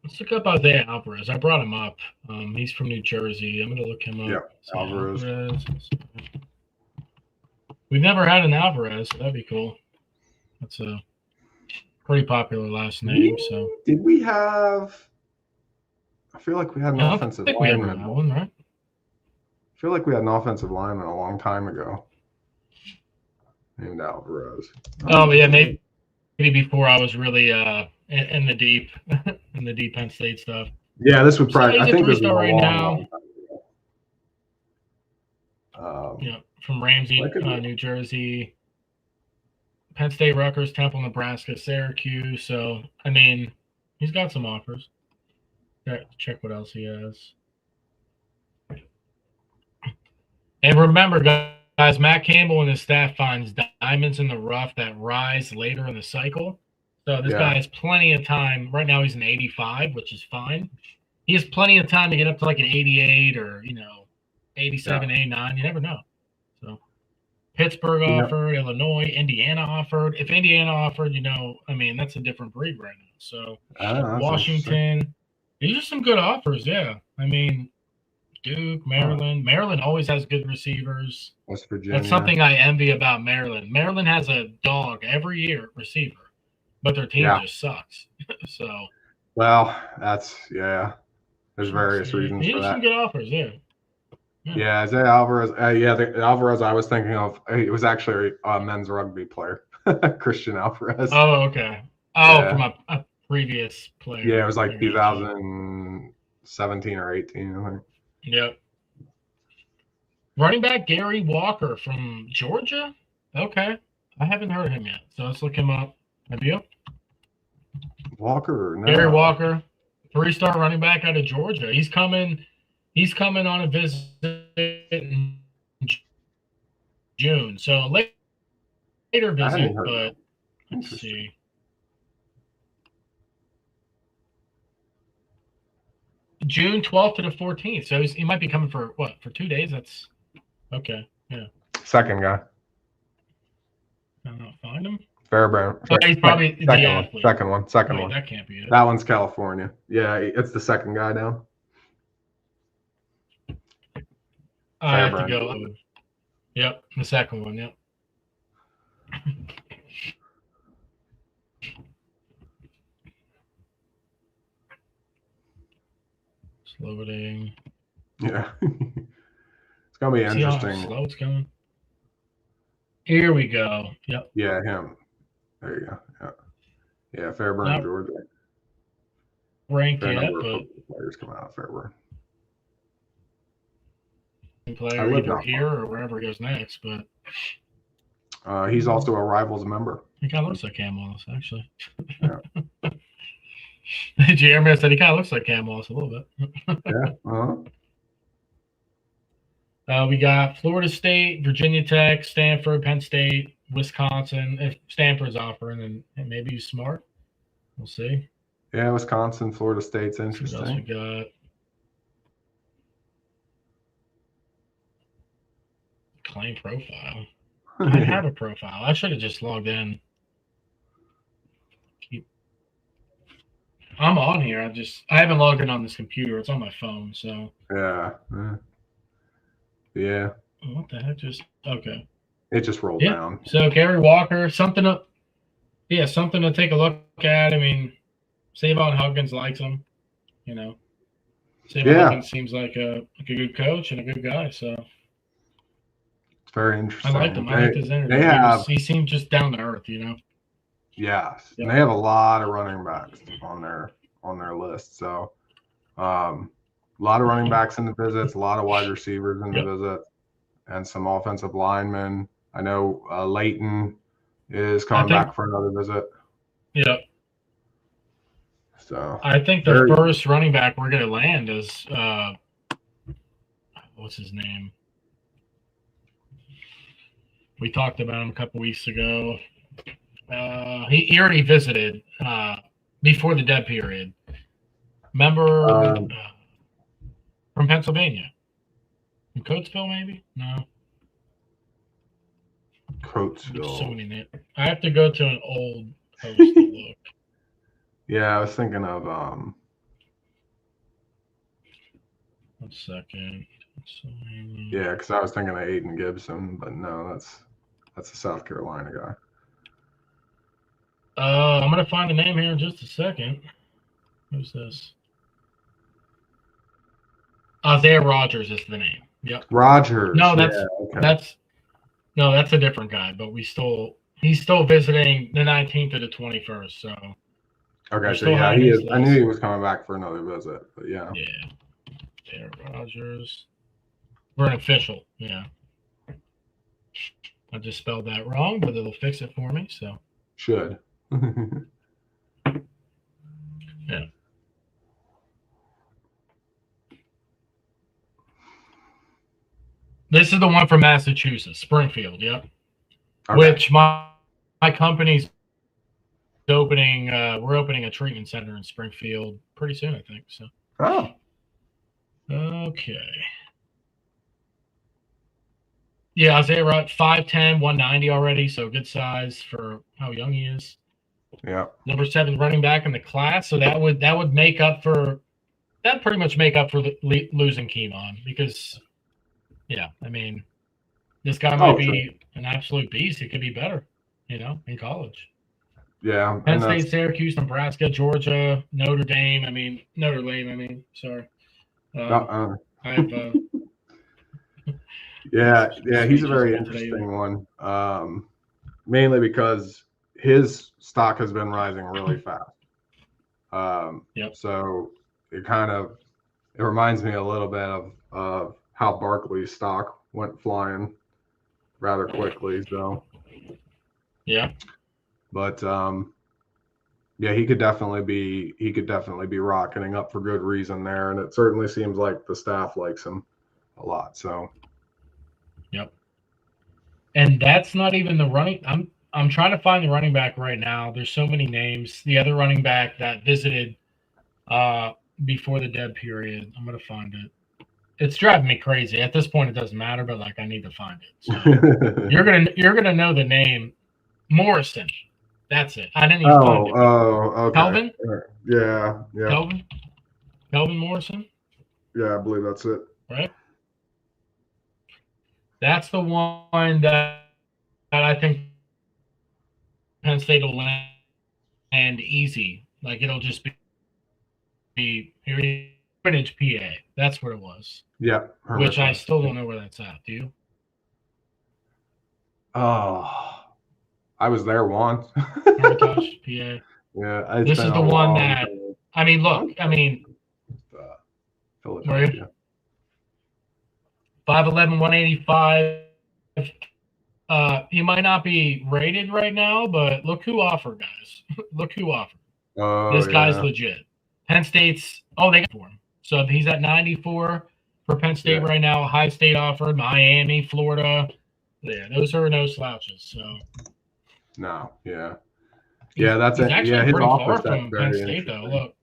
Let's look up Isaiah Alvarez. I brought him up. He's from New Jersey. I'm going to look him up. Yeah, Alvarez. We've never had an Alvarez, so that'd be cool. That's a pretty popular last name. So did we have? I feel like we had an offensive lineman. Right? I feel like we had an offensive lineman a long time ago named Alvarez. Oh yeah, maybe before I was really in the deep Penn State stuff. Yeah, this would probably. I think this is right now. Yeah, from Ramsey, New Jersey. Penn State, Rutgers, Temple, Nebraska, Syracuse. So, I mean, he's got some offers. Check what else he has. And remember, guys, Matt Campbell and his staff finds diamonds in the rough that rise later in the cycle. So this guy has plenty of time. Right now he's an 85, which is fine. He has plenty of time to get up to like an 88 or, 87, 89. You never know. So Pittsburgh offered, Illinois, Indiana offered. If Indiana offered, that's a different breed right now. So Washington, these are some good offers, yeah. Duke, Maryland. Maryland always has good receivers. West Virginia. That's something I envy about Maryland. Maryland has a dog every year at receiver, but their team just sucks. So. Well, there's various reasons for that. Some good offers, Yeah, Isaiah Alvarez. The Alvarez I was thinking of, he was actually a men's rugby player, Christian Alvarez. Oh, okay. Oh, from a previous player. Yeah, it was like 2017 or 18, I think. Yep. Running back Gary Walker from Georgia? Okay. I haven't heard of him yet, so let's look him up. Have you? Walker? No. Gary Walker, 3-star running back out of Georgia. He's coming on a visit in June. So a later visit, but let's see. June 12th to the 14th. So he might be coming for 2 days? That's okay. Yeah. Second guy. I don't know. Find him. Fairbairn. He's probably the athlete. Second one. That can't be it. That one's California. Yeah, it's the second guy down. I have to go. Yep, the second one. Yep. Loading. Yeah. It's going to be interesting. See how slow it's going? Here we go. Yep. Yeah, him. There you go. Yeah, Fairburn, Georgia. Ranked yet, but players come out of Fairburn. Player either here or wherever he goes next, but he's also a Rivals member. He kind of looks like Cam Wallace, actually. Yeah. Jeremy said he kind of looks like Cam Wallace a little bit. Yeah. We got Florida State, Virginia Tech, Stanford, Penn State, Wisconsin. If Stanford's offering, and maybe he's smart. We'll see. Yeah, Wisconsin, Florida State's interesting. What else we got? Claim profile. I have a profile. I should have just logged in. I'm on here. I haven't logged in on this computer. It's on my phone, so. Yeah. What the heck? Okay. It just rolled down. So Gary Walker, something to take a look at. Savon Huggins likes him. Savon Huggins seems like a good coach and a good guy. So. It's very interesting. I liked him. I liked his interview. He seemed just down to earth, Yeah. Yep. And they have a lot of running backs on their list. So a lot of running backs in the visits, a lot of wide receivers in the visit, and some offensive linemen. I know Leighton is coming back for another visit. Yep. So I think the first running back we're going to land is what's his name? We talked about him a couple weeks ago. He already visited before the dead period. Remember from Pennsylvania? From Coatesville, maybe? No. Coatesville. So many names. I have to go to an old post to look. Yeah, I was thinking of 1 second. Yeah, because I was thinking of Aiden Gibson, but no, that's a South Carolina guy. I'm gonna find the name here in just a second. Who's this? Isaiah Rogers is the name. Yep. Rogers. No, that's a different guy. But he's still visiting the 19th to the 21st. So. Okay, so yeah, he is. I knew he was coming back for another visit, but yeah. Yeah. Isaiah Rogers. We're an official. Yeah. I just spelled that wrong, but it'll fix it for me. So. Should. Yeah. This is the one from Massachusetts, Springfield. Yep. Okay. Which my company's opening. We're opening a treatment center in Springfield pretty soon, I think. So. Oh. Okay. Yeah, Isaiah Rutt, 5'10", 190 already, so good size for how young he is. Yeah. Number 7 running back in the class, so that would make up for that. Pretty much make up for losing Keemon because, yeah, I mean, this guy might be an absolute beast. He could be better, in college. Yeah. Penn State, Syracuse, Nebraska, Georgia, Notre Dame. Sorry. I've. Yeah, he's a very interesting one. Mainly because his stock has been rising really fast. Yep. So it reminds me a little bit of how Barkley's stock went flying rather quickly. So yeah. But yeah, he could definitely be rocketing up for good reason there, and it certainly seems like the staff likes him a lot. So. Yep. And that's not even the running. I'm trying to find the running back right now. There's so many names. The other running back that visited before the dead period. I'm gonna find it. It's driving me crazy. At this point, it doesn't matter, but I need to find it. So you're gonna know the name Morrison. That's it. I didn't even find it. Oh, okay. Calvin? Yeah. Calvin Morrison? Yeah, I believe that's it. Right? That's the one that I think Penn State will land easy. It'll just be here, Heritage, PA. That's where it was. Yeah. Which I still don't know where that's at. Do you? Oh, I was there once. Heritage, PA. Yeah. This is the one that Philadelphia. 5'11", 185. He might not be rated right now, but look who offered, guys. Look who offered. Oh, this guy's legit. Penn State's they got for him. So he's at 94 for Penn State right now. Ohio State offered, Miami, Florida. Yeah, those are no slouches. So no, yeah. That's it. Actually his pretty offer far from Penn State though. Look.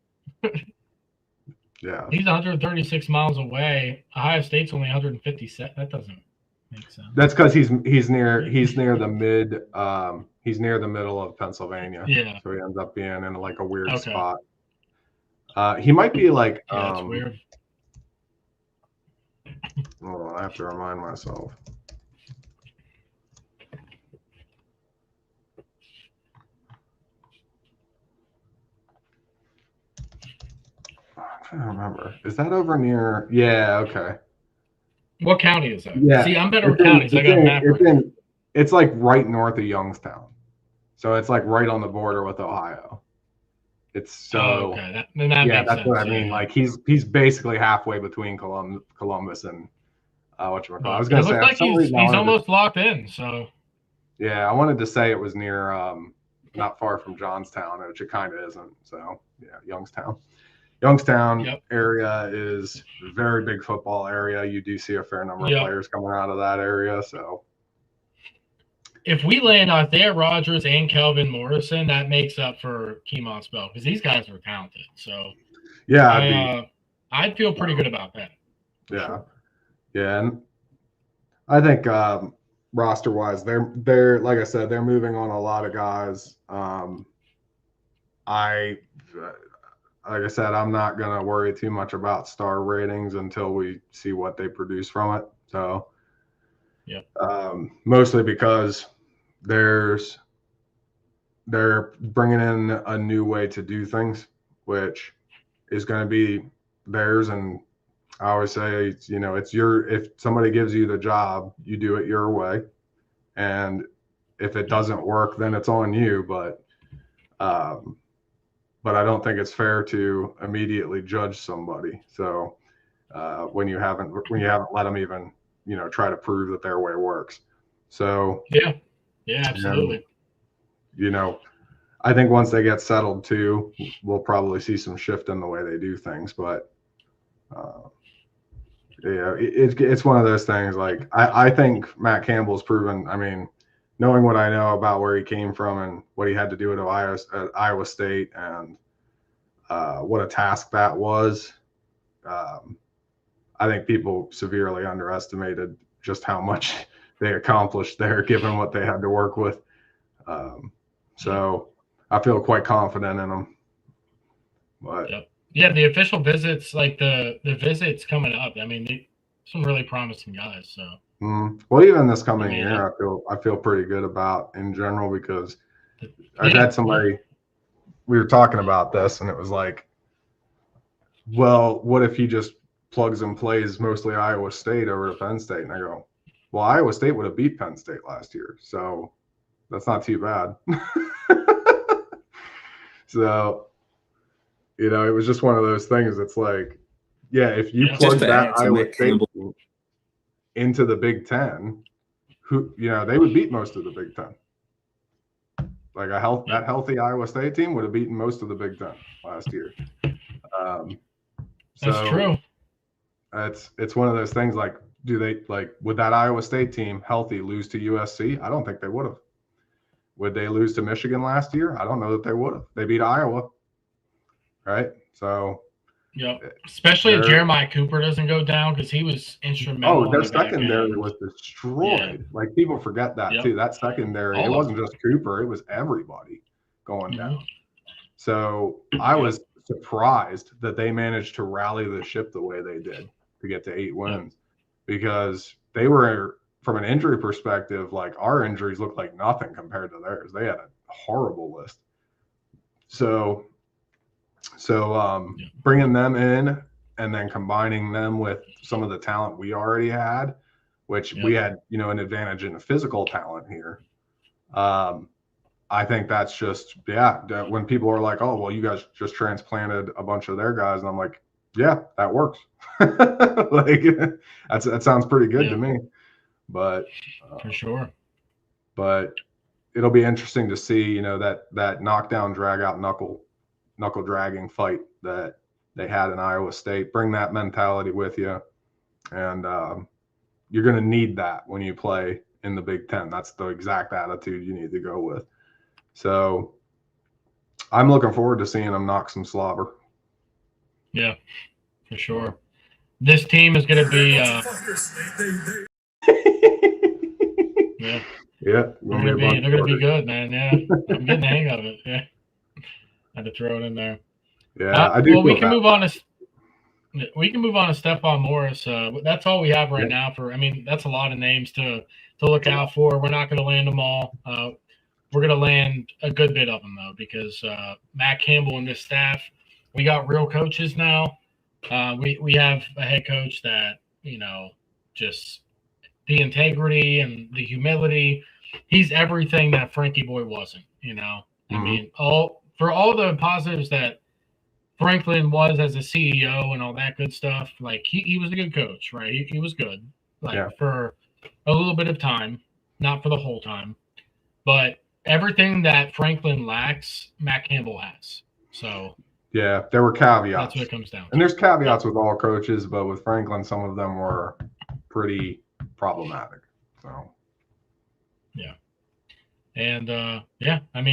Yeah. He's 136 miles away. Ohio State's only 157. That doesn't make sense. That's because he's near the mid he's near the middle of Pennsylvania. Yeah. So he ends up being in a weird spot. He might be that's weird. Hold on, I have to remind myself. I don't remember. Is that over near? Yeah. Okay. What county is that? Yeah. See, I'm better with counties. I got a map. It's right north of Youngstown, so it's right on the border with Ohio. It's so. Oh, okay. That makes that's sense. what I mean. He's basically halfway between Columbus and whatchamacallit. I was going to say. Looks like he's almost locked in. So. Yeah, I wanted to say it was near, not far from Johnstown, which it kind of isn't. So yeah, Youngstown area is a very big football area. You do see a fair number of players coming out of that area. So if we land Isaiah Rodgers and Kelvin Morrison, that makes up for Keemon's belt because these guys are talented. So yeah, I'd feel pretty good about that. Yeah, yeah, and I think roster wise, they're like I said, they're moving on a lot of guys. Like I said, I'm not going to worry too much about star ratings until we see what they produce from it. So, mostly because they're bringing in a new way to do things, which is going to be theirs. And I always say, it's if somebody gives you the job, you do it your way. And if it doesn't work, then it's on you. But I don't think it's fair to immediately judge somebody. So when you haven't let them even try to prove that their way works. So yeah, absolutely. I think once they get settled too, we'll probably see some shift in the way they do things. But Yeah, it's one of those things. Like I think Matt Campbell's proven. I mean, knowing what I know about where he came from and what he had to do at Iowa State and what a task that was, I think people severely underestimated just how much they accomplished there, given what they had to work with. So I feel quite confident in them. But yeah, the official visits, like the visits coming up. I mean, some really promising guys. So well, even this coming year, I feel pretty good about in general because I've had somebody. We were talking about this, and it was like, well, what if he just plugs and plays mostly Iowa State over to Penn State? And I go, well, Iowa State would have beat Penn State last year, so that's not too bad. So, it was just one of those things. It's like, yeah, if you plug that Iowa State into the Big Ten, they would beat most of the Big Ten. Like that healthy Iowa State team would have beaten most of the Big Ten last year. That's true. It's one of those things. Like, would that Iowa State team healthy lose to USC? I don't think they would have. Would they lose to Michigan last year? I don't know that they would have. They beat Iowa, right? So, yeah, especially if Jeremiah Cooper doesn't go down because he was instrumental. Oh, their secondary was destroyed. Yeah. Like, people forget that too. That secondary, it wasn't just Cooper; it was everybody going down. So I was surprised that they managed to rally the ship the way they did to get to 8 wins, because they were, from an injury perspective, like, our injuries looked like nothing compared to theirs. They had a horrible list. So bringing them in and then combining them with some of the talent we already had, which we had, an advantage in the physical talent here. I think that's just, when people are like, oh, well, you guys just transplanted a bunch of their guys. And I'm like, yeah, that works. Like, that sounds pretty good to me. But for sure. But it'll be interesting to see, that knockdown, drag out, knuckle dragging fight that they had in Iowa State. Bring that mentality with you. And you're going to need that when you play in the Big Ten. That's the exact attitude you need to go with. So I'm looking forward to seeing them knock some slobber. Yeah, for sure. This team is going to be yeah. They're going to be good, man. Yeah, I'm getting the hang of it. Yeah, I had to throw it in there. Yeah, I do. Well, we can move on to Stephon Morris. That's all we have right now. That's a lot of names to look out for. We're not going to land them all. We're going to land a good bit of them, though, because Matt Campbell and this staff, we got real coaches now. We have a head coach that, just the integrity and the humility. He's everything that Frankie Boy wasn't, I mean, for all the positives that Franklin was as a CEO and all that good stuff, like, he was a good coach, right? He was good, for a little bit of time, not for the whole time. But everything that Franklin lacks, Matt Campbell has. So yeah, there were caveats. That's what it comes down to. And there's caveats with all coaches, but with Franklin, some of them were pretty problematic. So yeah. And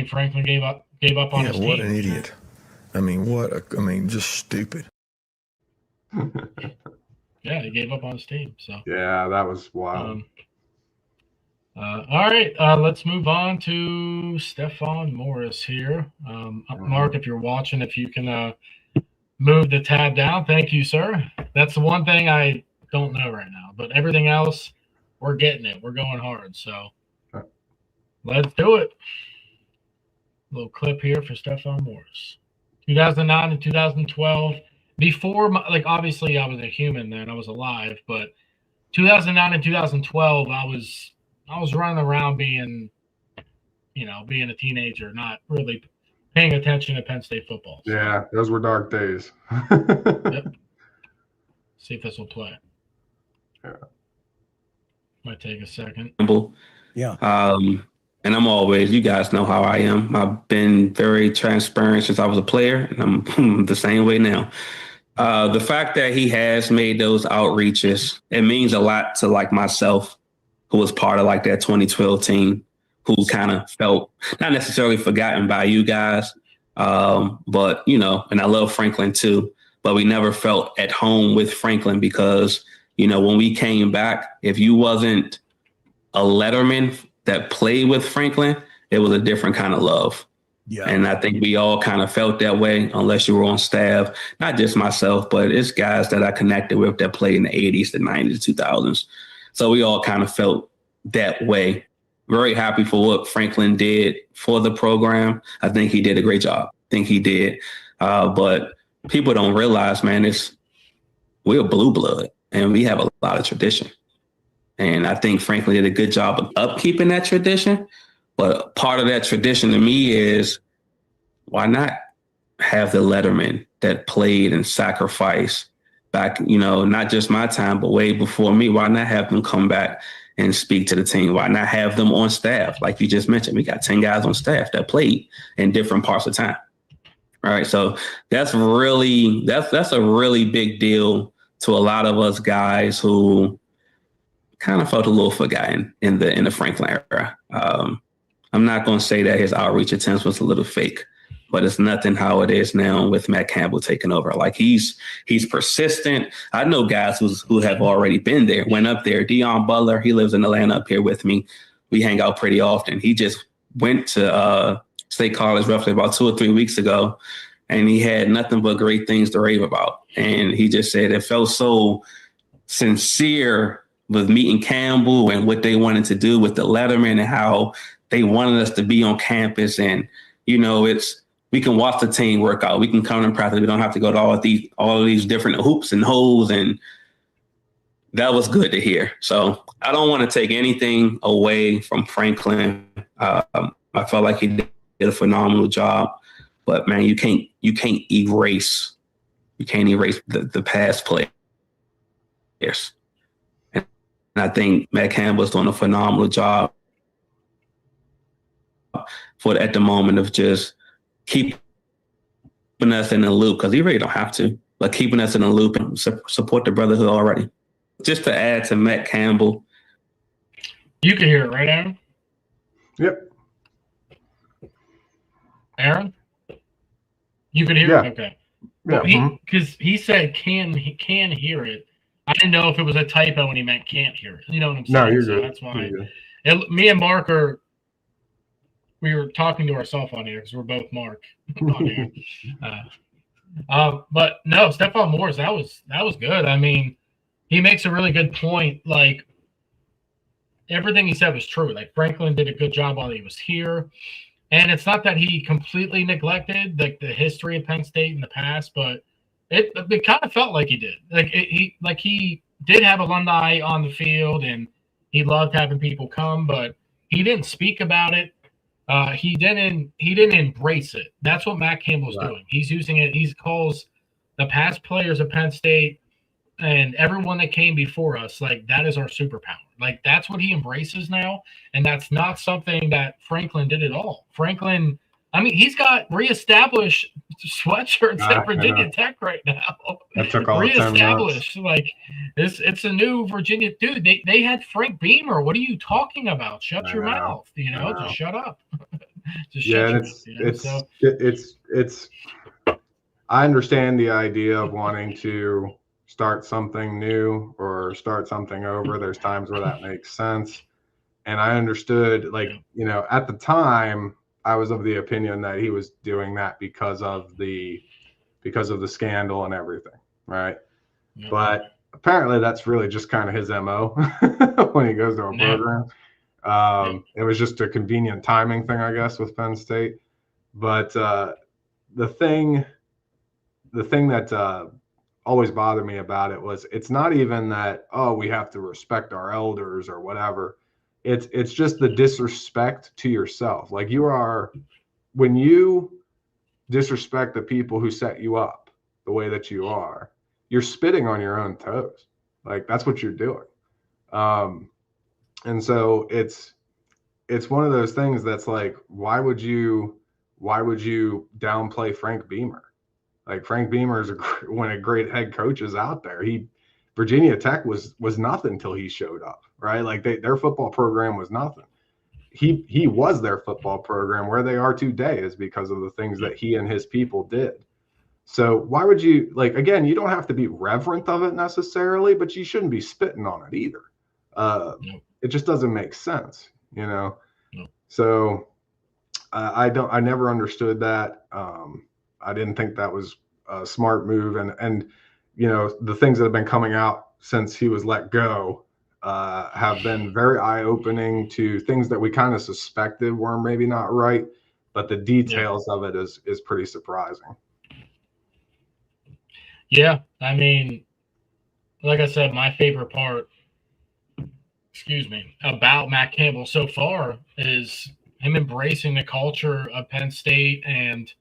Franklin gave up on his team. What an idiot. Just stupid. Yeah, he gave up on his team. So yeah, that was wild. All right, let's move on to Stephon Morris here. Mark, if you're watching, if you can move the tab down. Thank you, sir. That's the one thing I don't know right now, but everything else, we're getting it. We're going hard, so let's do it. A little clip here for Stephon Morris. 2009 and 2012. Before, obviously I was a human then. I was alive, but 2009 and 2012, I was running around being a teenager, not really paying attention to Penn State football. So. Yeah, those were dark days. Yep. See if this will play. Yeah. Might take a second. Yeah. And I'm always, you guys know how I am. I've been very transparent since I was a player, and I'm the same way now. The fact that he has made those outreaches, it means a lot to like myself, who was part of like that 2012 team, who kind of felt not necessarily forgotten by you guys, but, you know, and I love Franklin too, but we never felt at home with Franklin because, you know, when we came back, if you wasn't a letterman that played with Franklin, it was a different kind of love. Yeah. And I think we all kind of felt that way, unless you were on staff, not just myself, but it's guys that I connected with that played in the 80s, the 90s, 2000s. So we all kind of felt that way. Very happy for what Franklin did for the program. I think he did a great job. I think he did. But people don't realize, man, we're blue blood and we have a lot of tradition. And I think Franklin did a good job of upkeeping that tradition. But part of that tradition to me is, why not have the letterman that played and sacrificed back, you know, not just my time, but way before me? Why not have them come back and speak to the team? Why not have them on staff? Like you just mentioned, we got 10 guys on staff that played in different parts of time. All right. So that's a really big deal to a lot of us guys who kind of felt a little forgotten in the Franklin era. I'm not going to say that his outreach attempts was a little fake, but it's nothing how it is now with Matt Campbell taking over. Like he's persistent. I know guys who have already been there, went up there. Deion Butler, he lives in Atlanta up here with me. We hang out pretty often. He just went to State College roughly about 2 or 3 weeks ago, and he had nothing but great things to rave about. And he just said it felt so sincere with meeting Campbell and what they wanted to do with the letterman and how they wanted us to be on campus. And, you know, we can watch the team work out. We can come in practice. We don't have to go to all of these different hoops and holes. And that was good to hear. So I don't want to take anything away from Franklin. I felt like he did a phenomenal job. But man, you can't erase the past players. And I think Matt Campbell's doing a phenomenal job at the moment of just keeping us in the loop, because he really don't have to, but keeping us in the loop and support the brotherhood already. Just to add to Matt Campbell. You can hear it, right, Aaron? Yep. Aaron? You can hear it? Okay. Well, Yeah. Because he said he can hear it. I didn't know if it was a typo when he meant can't hear it. You know what I'm saying? No, you're so good. That's why. Me and Mark we were talking to ourselves on here because we're both Mark on here. But no, Stephon Morris, that was good. I mean, he makes a really good point. Like, everything he said was true. Like, Franklin did a good job while he was here. And it's not that he completely neglected the history of Penn State in the past, but it kind of felt like he did. He did have alumni on the field, and he loved having people come, but he didn't speak about it. He didn't embrace it. That's what Matt Campbell's doing. He's using it. He calls the past players of Penn State and everyone that came before us, like, that is our superpower. Like, that's what he embraces now, and that's not something that Franklin did at all. Franklin, I mean, he's got reestablished sweatshirts at Virginia Tech right now. That took all the time. Reestablished. Like, it's a new Virginia dude. They had Frank Beamer. What are you talking about? Shut your mouth. You know, just shut up. It's. I understand the idea of wanting to start something new or start something over. There's times where that makes sense. And I understood, like, you know, at the time I was of the opinion that he was doing that because of the scandal and everything. Right. Yeah. But apparently that's really just kind of his MO when he goes to a program. It was just a convenient timing thing, I guess, with Penn State. But the thing that always bothered me about it was, it's not even that, oh, we have to respect our elders or whatever. It's just the disrespect to yourself. Like, when you disrespect the people who set you up the way that you are, you're spitting on your own toes. Like, that's what you're doing. And so it's one of those things that's like, why would you downplay Frank Beamer? Like Frank Beamer is one of the great head coaches out there. Virginia Tech was nothing until he showed up, right? Like their football program was nothing. He was their football program. Where they are today is because of the things that he and his people did. So why would you, like, again, you don't have to be reverent of it necessarily, but you shouldn't be spitting on it either. No. It just doesn't make sense, you know? No. So I never understood that. I didn't think that was a smart move. And, you know, the things that have been coming out since he was let go have been very eye-opening to things that we kind of suspected were maybe not right, but the details of it is pretty surprising. Yeah, I mean, like I said, my favorite part, about Matt Campbell so far is him embracing the culture of Penn State. And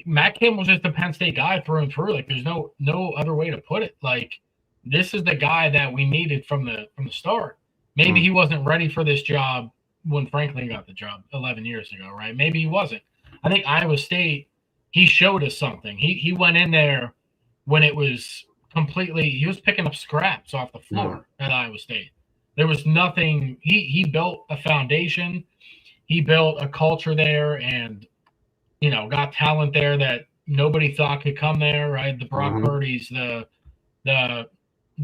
Matt Campbell's just a Penn State guy through and through. Like, there's no other way to put it. Like, this is the guy that we needed from the start. Maybe he wasn't ready for this job when Franklin got the job 11 years ago, right? Maybe he wasn't. I think Iowa State, he showed us something. He went in there when it was completely, he was picking up scraps off the floor at Iowa State. There was nothing. He built a foundation. He built a culture there, and, you know, got talent there that nobody thought could come there, right? The Brock Purdy's, the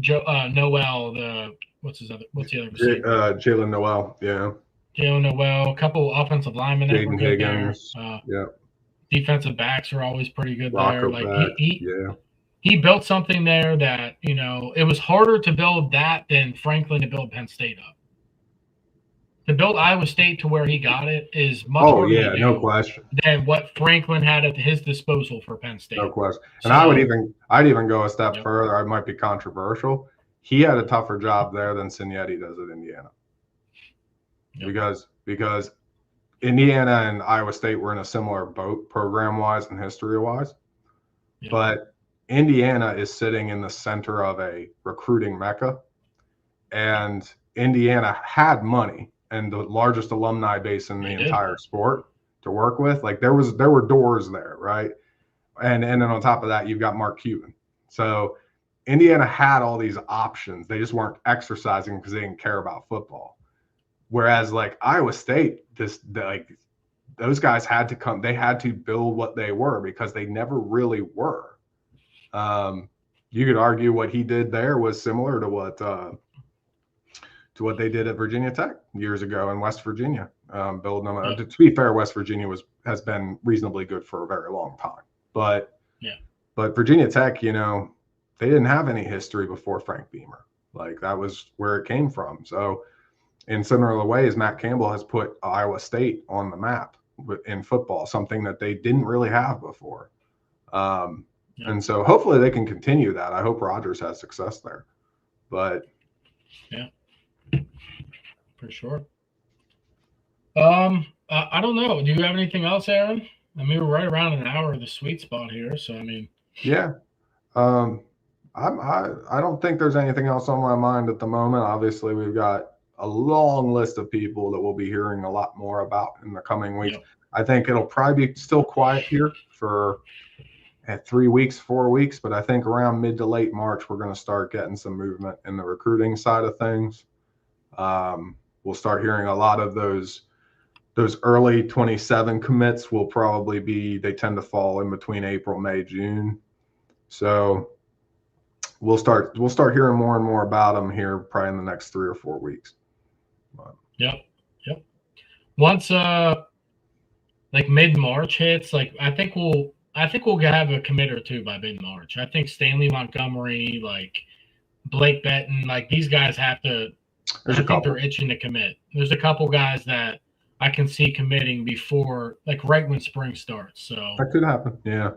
Joe Noel, what's the other receiver? Jalen Noel, yeah. Jalen Noel, a couple offensive linemen that were good Higgins, there. Defensive backs are always pretty good Rocker there. back, Like he built something there that, you know, it was harder to build that than Franklin to build Penn State up. To build Iowa State to where he got it is much harder no question, than what Franklin had at his disposal for Penn State. No question. And so, I'd even go a step further. I might be controversial. He had a tougher job there than Signetti does at Indiana. Because Indiana and Iowa State were in a similar boat program-wise and history-wise. But Indiana is sitting in the center of a recruiting mecca. And Indiana had money and the largest alumni base in the entire sport to work with. Like there were doors there, right? And then on top of that, you've got Mark Cuban. So Indiana had all these options. They just weren't exercising because they didn't care about football. Whereas like Iowa State, those guys had to come. They had to build what they were because they never really were. You could argue what he did there was similar to what they did at Virginia Tech years ago in West Virginia, building them. To be fair, West Virginia has been reasonably good for a very long time. But Virginia Tech, you know, they didn't have any history before Frank Beamer. Like that was where it came from. So in similar ways, Matt Campbell has put Iowa State on the map in football, something that they didn't really have before. And so hopefully they can continue that. I hope Rodgers has success there. But for sure. I don't know. Do you have anything else, Aaron? I mean, we're right around an hour of the sweet spot here. So, I mean. Yeah. I don't think there's anything else on my mind at the moment. Obviously, we've got a long list of people that we'll be hearing a lot more about in the coming weeks. I think it'll probably be still quiet here for 3 weeks, 4 weeks, but I think around mid to late March, we're going to start getting some movement in the recruiting side of things. We'll start hearing a lot of those early 27 commits will probably they tend to fall in between April, May, June. So we'll start hearing more and more about them here probably in the next 3 or 4 weeks. Yep. Once like mid-March hits, like I think we'll have a commit or two by mid-March. I think Stanley Montgomery, like Blake Benton, like these guys have to. I think they're itching to commit. There's a couple guys that I can see committing before, like right when spring starts. So that could happen. Yeah,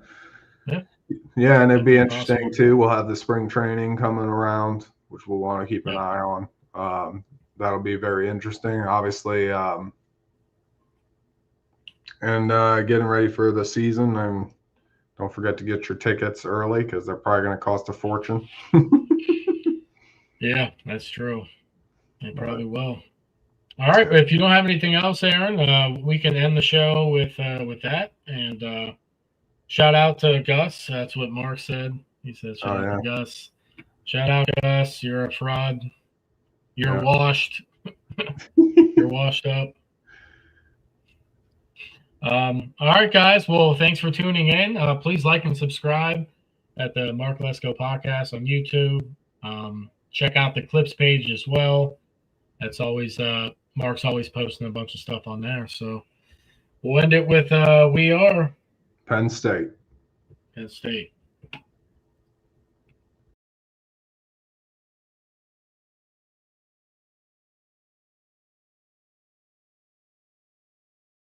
and it'd be interesting too. We'll have the spring training coming around, which we'll want to keep an eye on. That'll be very interesting, obviously. And getting ready for the season, and don't forget to get your tickets early because they're probably going to cost a fortune. Yeah, that's true. They probably will. All right. If you don't have anything else, Aaron, we can end the show with that. And Shout out to Gus. That's what Mark said. He said, shout out to Gus. Shout out to Gus. You're a fraud. You're washed. You're washed up. All right, guys. Well, thanks for tuning in. Please like and subscribe at the Mark Lesko podcast on YouTube. Check out the clips page as well. That's always Mark's always posting a bunch of stuff on there. So we'll end it with we are Penn State. Penn State.